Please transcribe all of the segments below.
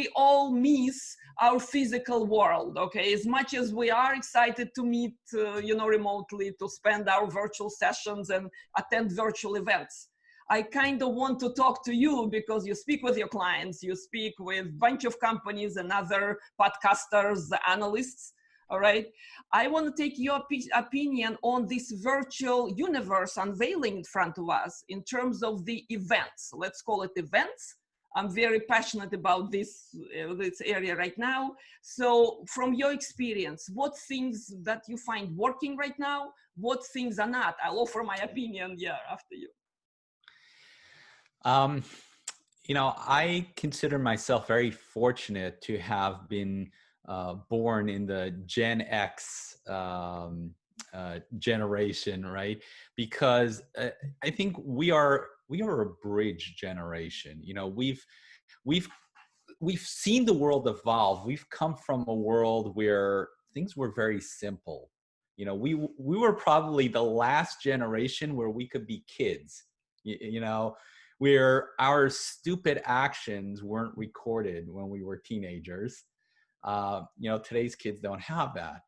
we all miss our physical world, okay? As much as we are excited to meet, remotely, to spend our virtual sessions and attend virtual events, I kind of want to talk to you because you speak with your clients, you speak with a bunch of companies and other podcasters, analysts, all right? I want to take your opinion on this virtual universe unveiling in front of us in terms of the events. Let's call it events. I'm very passionate about this area right now. So from your experience, what things that you find working right now, what things are not? I'll offer my opinion, after you. I consider myself very fortunate to have been born in the Gen X generation, right? Because I think we are a bridge generation. We've seen the world evolve. We've come from a world where things were very simple. We were probably the last generation where we could be kids. Where our stupid actions weren't recorded when we were teenagers. Today's kids don't have that.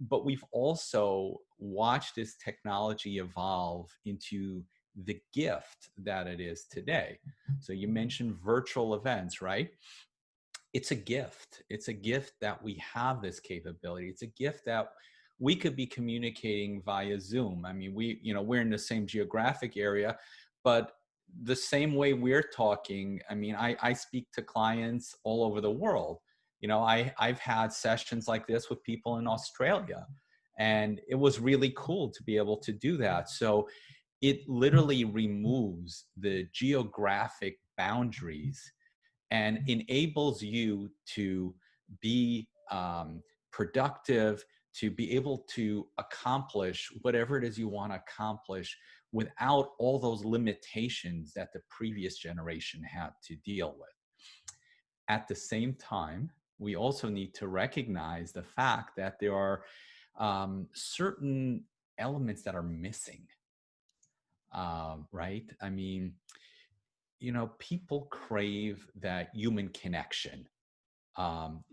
But we've also watched this technology evolve into the gift that it is today. So you mentioned virtual events, right? It's a gift. It's a gift that we have this capability. It's a gift that we could be communicating via Zoom. I mean, we're in the same geographic area, but the same way we're talking, I mean, I speak to clients all over the world. I've had sessions like this with people in Australia, and it was really cool to be able to do that. So it literally removes the geographic boundaries and enables you to be productive, to be able to accomplish whatever it is you want to accomplish without all those limitations that the previous generation had to deal with. At the same time, we also need to recognize the fact that there are certain elements that are missing, right? I mean, people crave that human connection.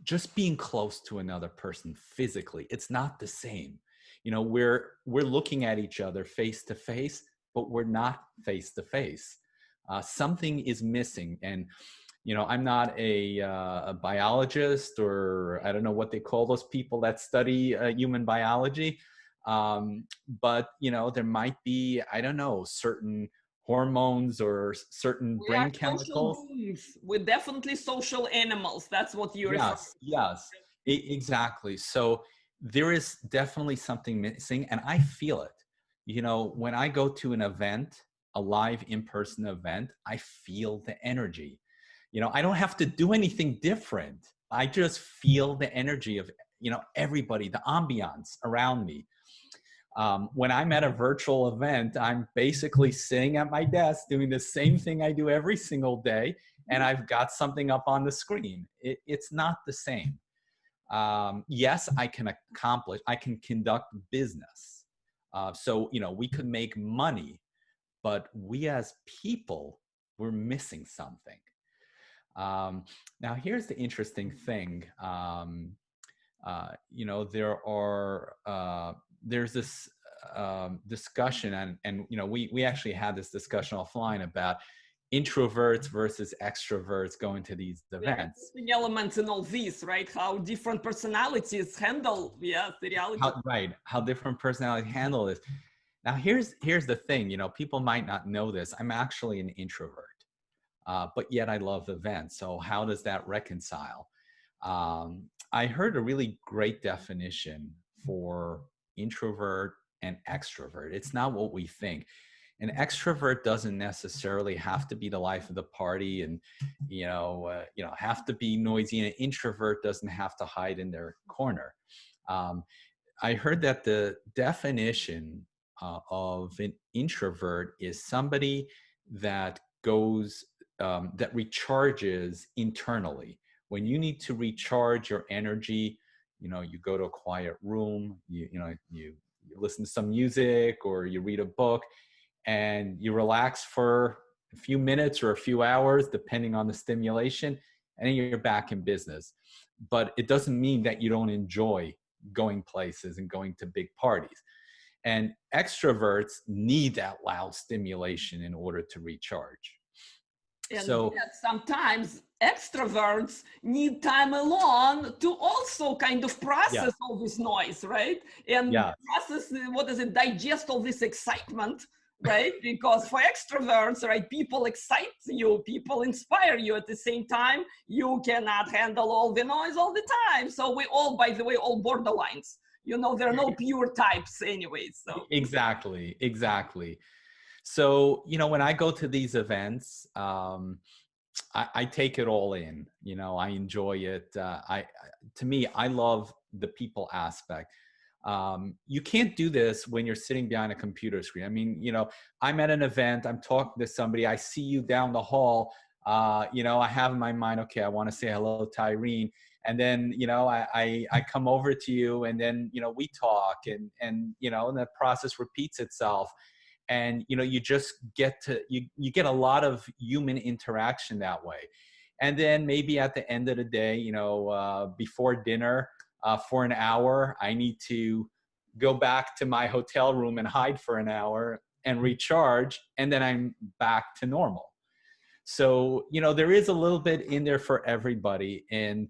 Just being close to another person physically, it's not the same. We're looking at each other face to face, but we're not face to face. Something is missing. And, I'm not a biologist, or I don't know what they call those people that study human biology. But, there might be, I don't know, certain hormones or certain brain chemicals. We're definitely social animals. That's what you're referring to. Yes, exactly. So there is definitely something missing, and I feel it. When I go to an event, a live in-person event, I feel the energy. I don't have to do anything different. I just feel the energy of, everybody, the ambiance around me. When I'm at a virtual event, I'm basically sitting at my desk doing the same thing I do every single day, and I've got something up on the screen. It's not the same. Yes, I can conduct business. So, we could make money, but we as people, we're missing something. Now, here's the interesting thing. There's this discussion, and we actually had this discussion offline about introverts versus extroverts going to these events. The elements in all these, right? How different personalities handle the reality. How different personalities handle this. Now, here's the thing. People might not know this. I'm actually an introvert, but yet I love events. So how does that reconcile? I heard a really great definition for introvert and extrovert. It's not what we think. An extrovert doesn't necessarily have to be the life of the party and, have to be noisy. And an introvert doesn't have to hide in their corner. I heard that the definition of an introvert is somebody that goes, that recharges internally. When you need to recharge your energy, you go to a quiet room, you listen to some music or you read a book, and you relax for a few minutes or a few hours, depending on the stimulation, and then you're back in business. But it doesn't mean that you don't enjoy going places and going to big parties. And extroverts need that loud stimulation in order to recharge. And So yet sometimes extroverts need time alone to also kind of process all this noise, right? And process, digest all this excitement, right? Because for extroverts, right, people excite you, people inspire you. At the same time, you cannot handle all the noise all the time. So we all, by the way, all borderlines. There are no pure types anyways. So exactly. So, when I go to these events, I take it all in. I enjoy it. To me, I love the people aspect. You can't do this when you're sitting behind a computer screen. I mean, I'm at an event, I'm talking to somebody, I see you down the hall. I have in my mind, okay, I want to say hello to Irene. And then, I come over to you, and then, we talk, and the process repeats itself. And, you just get to, you get a lot of human interaction that way. And then maybe at the end of the day, before dinner, for an hour, I need to go back to my hotel room and hide for an hour and recharge. And then I'm back to normal. So, there is a little bit in there for everybody. And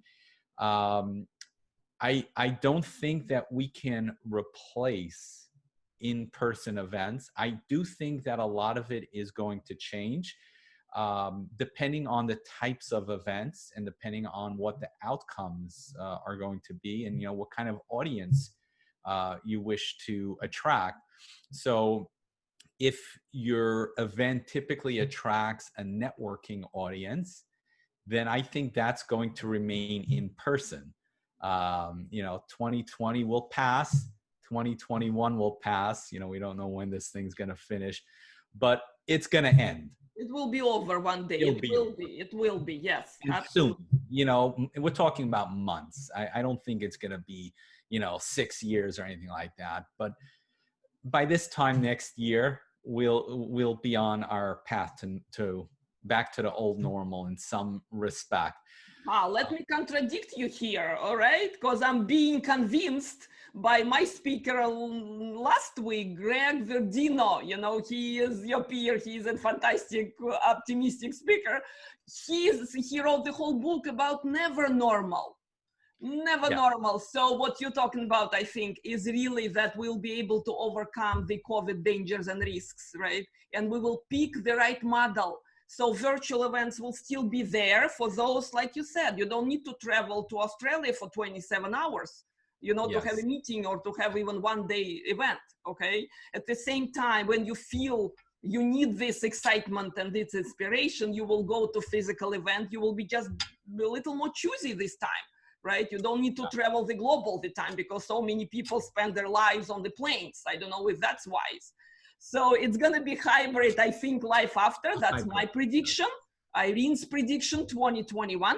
I don't think that we can replace in-person events. I do think that a lot of it is going to change, depending on the types of events and depending on what the outcomes are going to be, and what kind of audience you wish to attract. So if your event typically attracts a networking audience, then I think that's going to remain in person. 2020 will pass. 2021 will pass. We don't know when this thing's going to finish, but it's going to end. It will be over one day. It will be. Yes. Soon. We're talking about months. I don't think it's going to be, 6 years or anything like that. But by this time next year, we'll be on our path to back to the old normal in some respect. Let me contradict you here, all right? Because I'm being convinced by my speaker last week, Greg Verdino. He is your peer. He's a fantastic, optimistic speaker. He wrote the whole book about never normal. Normal. So what you're talking about, I think, is really that we'll be able to overcome the COVID dangers and risks, right? And we will pick the right model. So virtual events will still be there for those, like you said, you don't need to travel to Australia for 27 hours, to have a meeting or to have even one-day event, okay? At the same time, when you feel you need this excitement and this inspiration, you will go to physical event. You will be just a little more choosy this time, right? You don't need to travel the globe all the time because so many people spend their lives on the planes. I don't know if that's wise. So it's going to be hybrid, I think, life after. That's my prediction. Irene's prediction, 2021.